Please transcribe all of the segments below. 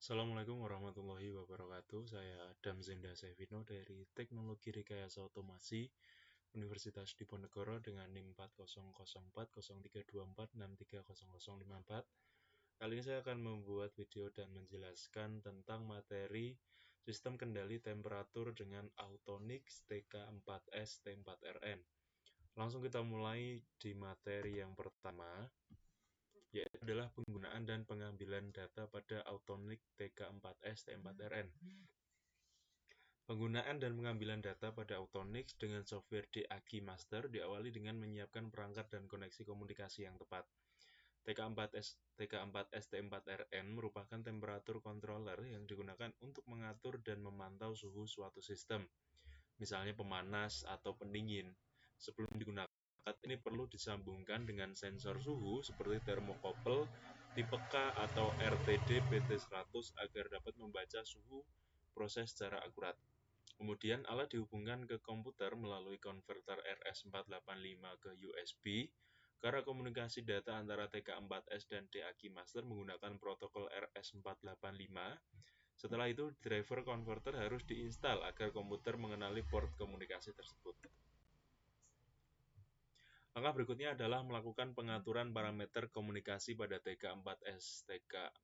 Assalamualaikum warahmatullahi wabarakatuh. Saya Adam Zenda Sevino dari Teknologi Rekayasa Otomasi Universitas Diponegoro dengan NIM 40040324630054. Kali ini saya akan membuat video dan menjelaskan tentang materi sistem kendali temperatur dengan Autonix TK4S T4RN. Langsung kita mulai di materi yang pertama, yaitu adalah penggunaan dan pengambilan data pada Autonix TK4S T4RN. Penggunaan dan pengambilan data pada Autonix dengan software DAG Master diawali dengan menyiapkan perangkat dan koneksi komunikasi yang tepat. TK4S T4RN merupakan temperatur controller yang digunakan untuk mengatur dan memantau suhu suatu sistem, misalnya pemanas atau pendingin. Sebelum digunakan, ini perlu disambungkan dengan sensor suhu seperti termokouple tipe K atau RTD PT100 agar dapat membaca suhu proses secara akurat. Kemudian alat dihubungkan ke komputer melalui konverter RS485 ke USB. Karena komunikasi data antara TK4S dan DAG Master menggunakan protokol RS485. Setelah itu, driver konverter harus diinstal agar komputer mengenali port komunikasi tersebut. Langkah berikutnya adalah melakukan pengaturan parameter komunikasi pada TK4S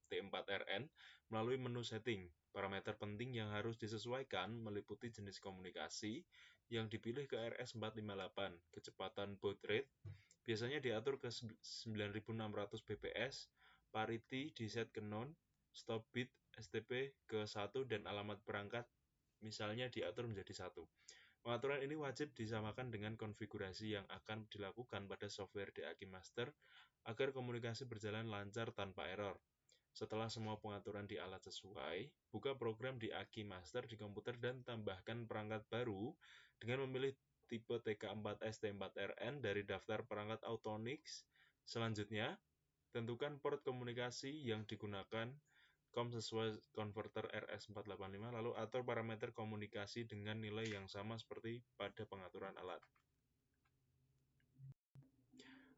T4RN melalui menu setting. Parameter penting yang harus disesuaikan meliputi jenis komunikasi yang dipilih ke RS458, kecepatan baud rate, biasanya diatur ke 9600 bps, parity diset ke non, stop bit STP ke 1 dan alamat perangkat misalnya diatur menjadi 1. Pengaturan ini wajib disamakan dengan konfigurasi yang akan dilakukan pada software DAG Master agar komunikasi berjalan lancar tanpa error. Setelah semua pengaturan di alat sesuai, buka program DAG Master di komputer dan tambahkan perangkat baru dengan memilih tipe TK4S T4RN dari daftar perangkat Autonix. Selanjutnya, tentukan port komunikasi yang digunakan sesuai konverter RS485, lalu atur parameter komunikasi dengan nilai yang sama seperti pada pengaturan alat.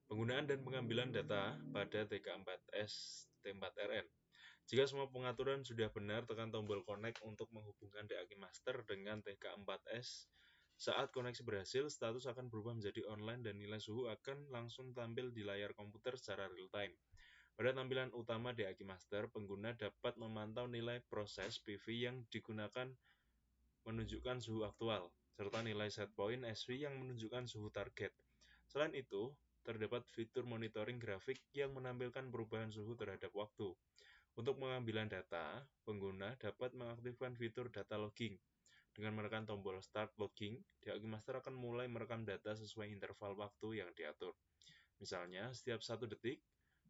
Penggunaan dan pengambilan data pada TK4S T4RN. Jika semua pengaturan sudah benar, tekan tombol connect untuk menghubungkan DAG Master dengan TK4S. Saat koneksi berhasil, status akan berubah menjadi online dan nilai suhu akan langsung tampil di layar komputer secara real-time. Pada tampilan utama DAG Master, pengguna dapat memantau nilai proses PV yang digunakan menunjukkan suhu aktual, serta nilai setpoint SV yang menunjukkan suhu target. Selain itu, terdapat fitur monitoring grafik yang menampilkan perubahan suhu terhadap waktu. Untuk pengambilan data, pengguna dapat mengaktifkan fitur data logging. Dengan menekan tombol Start Logging, DAG Master akan mulai merekam data sesuai interval waktu yang diatur. Misalnya, setiap 1 detik,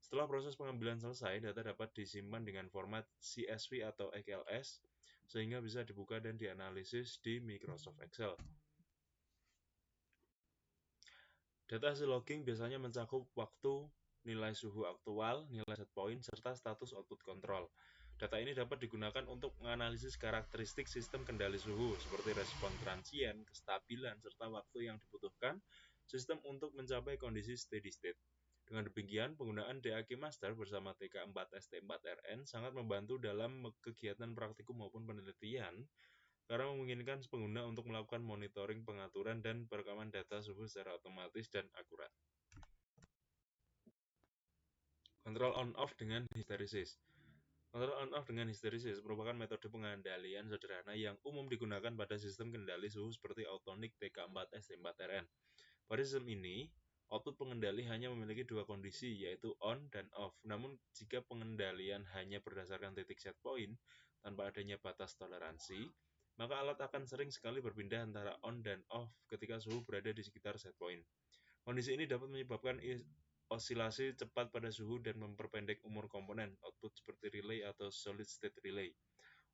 setelah proses pengambilan selesai, data dapat disimpan dengan format CSV atau XLS, sehingga bisa dibuka dan dianalisis di Microsoft Excel. Data hasil logging biasanya mencakup waktu, nilai suhu aktual, nilai set point, serta status output control. Data ini dapat digunakan untuk menganalisis karakteristik sistem kendali suhu, seperti respon transien, kestabilan, serta waktu yang dibutuhkan sistem untuk mencapai kondisi steady state. Dengan demikian, penggunaan DAG Master bersama TK4S T4RN sangat membantu dalam kegiatan praktikum maupun penelitian, karena memungkinkan pengguna untuk melakukan monitoring, pengaturan, dan perekaman data suhu secara otomatis dan akurat. Kontrol on-off dengan histerisis. Kontrol on-off dengan histerisis merupakan metode pengendalian sederhana yang umum digunakan pada sistem kendali suhu seperti Autonix TK4S T4RN. Pada sistem ini, output pengendali hanya memiliki dua kondisi, yaitu on dan off. Namun, jika pengendalian hanya berdasarkan titik set point tanpa adanya batas toleransi, maka alat akan sering sekali berpindah antara on dan off ketika suhu berada di sekitar set point. Kondisi ini dapat menyebabkan osilasi cepat pada suhu dan memperpendek umur komponen output seperti relay atau solid state relay.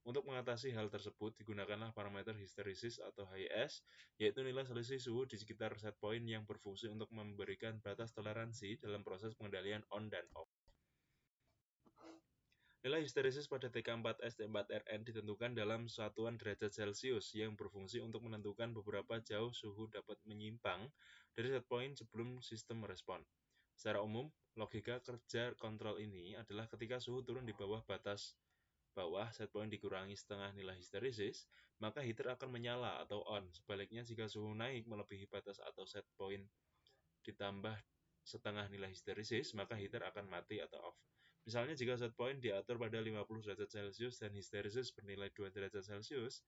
Untuk mengatasi hal tersebut, digunakanlah parameter histerisis atau HIS, yaitu nilai selisih suhu di sekitar set point yang berfungsi untuk memberikan batas toleransi dalam proses pengendalian on dan off. Nilai histerisis pada TK4S T4RN ditentukan dalam satuan derajat Celcius yang berfungsi untuk menentukan beberapa jauh suhu dapat menyimpang dari set point sebelum sistem merespon. Secara umum, logika kerja kontrol ini adalah ketika suhu turun di bawah batas bawah set point dikurangi setengah nilai histeresis, maka heater akan menyala atau on. Sebaliknya, jika suhu naik melebihi batas atau set point ditambah setengah nilai histeresis, maka heater akan mati atau off. Misalnya, jika set point diatur pada 50 derajat Celcius dan histeresis bernilai 2 derajat Celcius,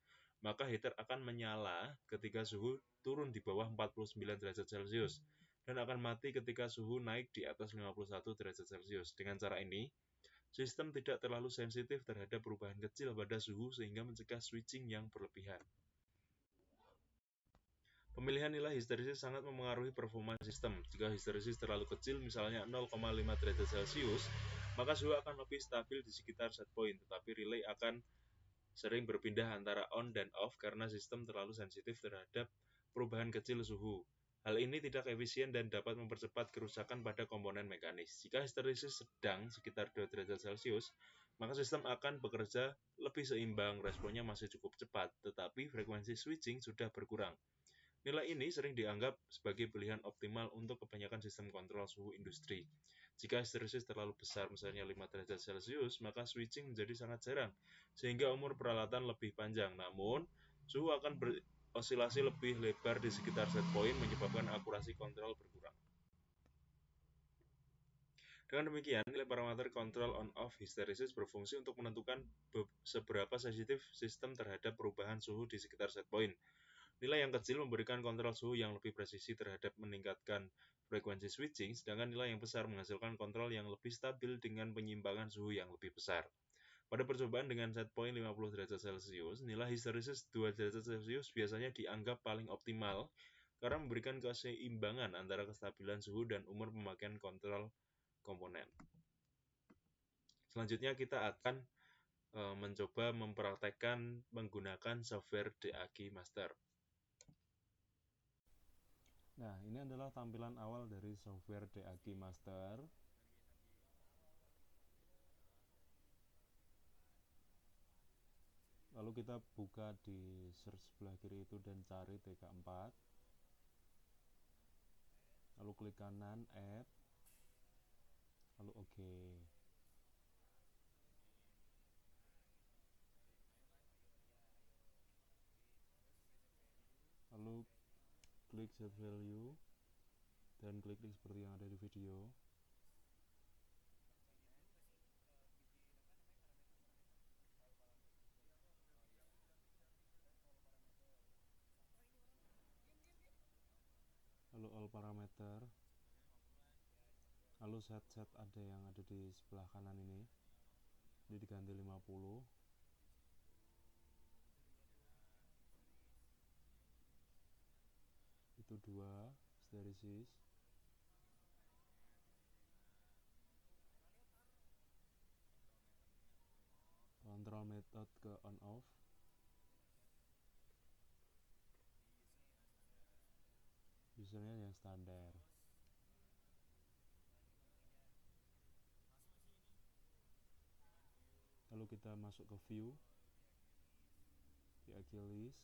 maka heater akan menyala ketika suhu turun di bawah 49 derajat Celcius dan akan mati ketika suhu naik di atas 51 derajat Celcius. Dengan cara ini, sistem tidak terlalu sensitif terhadap perubahan kecil pada suhu sehingga mencegah switching yang berlebihan. Pemilihan nilai histeresis sangat memengaruhi performa sistem. Jika histeresis terlalu kecil, misalnya 0,5 derajat Celcius, maka suhu akan lebih stabil di sekitar set point, tetapi relay akan sering berpindah antara on dan off karena sistem terlalu sensitif terhadap perubahan kecil suhu. Hal ini tidak efisien dan dapat mempercepat kerusakan pada komponen mekanis. Jika histeresis sedang sekitar 2 derajat Celcius, maka sistem akan bekerja lebih seimbang, responnya masih cukup cepat, tetapi frekuensi switching sudah berkurang. Nilai ini sering dianggap sebagai pilihan optimal untuk kebanyakan sistem kontrol suhu industri. Jika histeresis terlalu besar, misalnya 5 derajat Celcius, maka switching menjadi sangat jarang, sehingga umur peralatan lebih panjang. Namun, suhu akan berosilasi lebih lebar di sekitar set point, menyebabkan akurasi kontrol berkurang. Dengan demikian, nilai parameter kontrol on-off histeresis berfungsi untuk menentukan seberapa sensitif sistem terhadap perubahan suhu di sekitar set point. Nilai yang kecil memberikan kontrol suhu yang lebih presisi terhadap meningkatkan frekuensi switching, sedangkan nilai yang besar menghasilkan kontrol yang lebih stabil dengan penyimbangan suhu yang lebih besar. Pada percobaan dengan set point 50 derajat Celcius, nilai histeresis 2 derajat Celcius biasanya dianggap paling optimal karena memberikan keseimbangan antara kestabilan suhu dan umur pemakaian kontrol komponen. Selanjutnya kita akan mencoba mempraktekkan menggunakan software DAG Master. Nah, ini adalah tampilan awal dari software DAG Master. Lalu kita buka di search sebelah kiri itu dan cari TK4. Lalu klik kanan Add. Lalu OK. Lalu klik Set Value dan klik seperti yang ada di video. Lalu all parameter. Lalu set ada yang ada di sebelah kanan ini diganti 50. Itu 2 histeresis. Kontrol method ke on off. Usernya yang standar. Lalu kita masuk ke view di Achilles.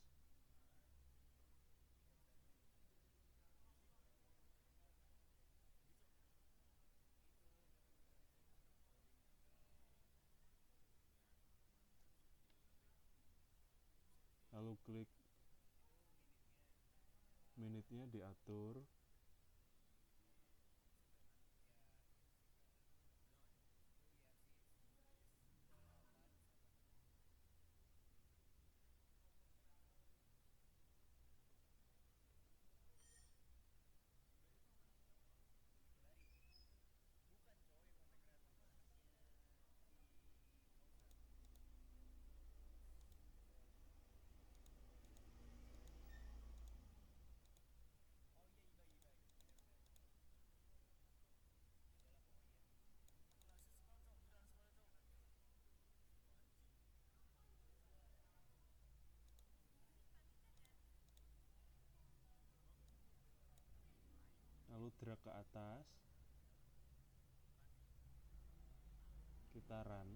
Lalu klik minute-nya diatur. Lalu drag ke atas, kita run.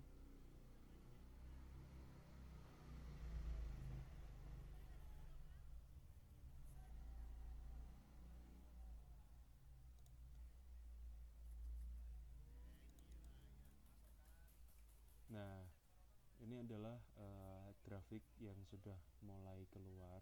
Nah, ini adalah grafik yang sudah mulai keluar.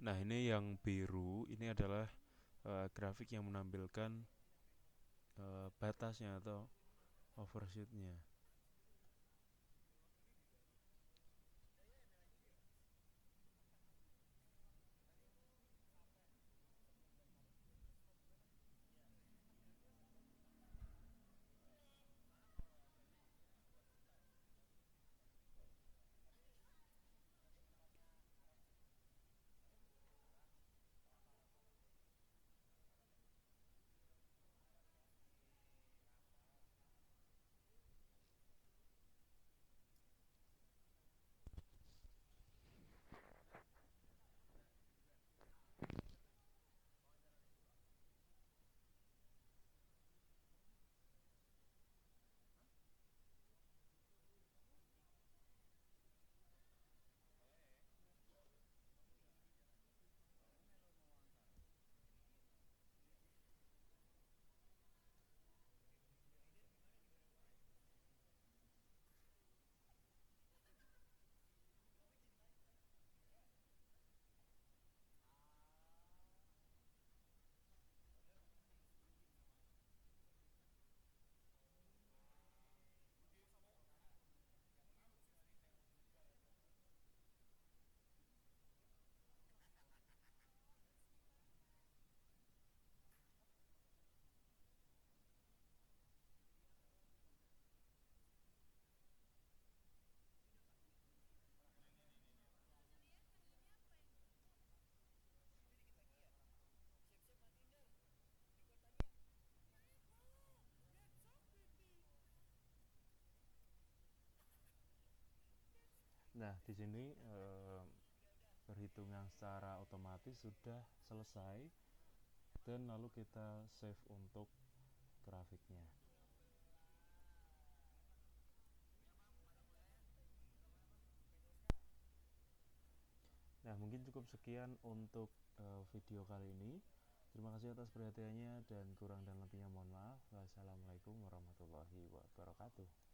Nah, ini yang biru, ini adalah grafik yang menampilkan batasnya atau overshootnya. Nah, di sini perhitungan secara otomatis sudah selesai dan lalu kita save untuk grafiknya. Nah, mungkin cukup sekian untuk video kali ini. Terima kasih atas perhatiannya dan kurang dan lebihnya mohon maaf. Wassalamualaikum warahmatullahi wabarakatuh.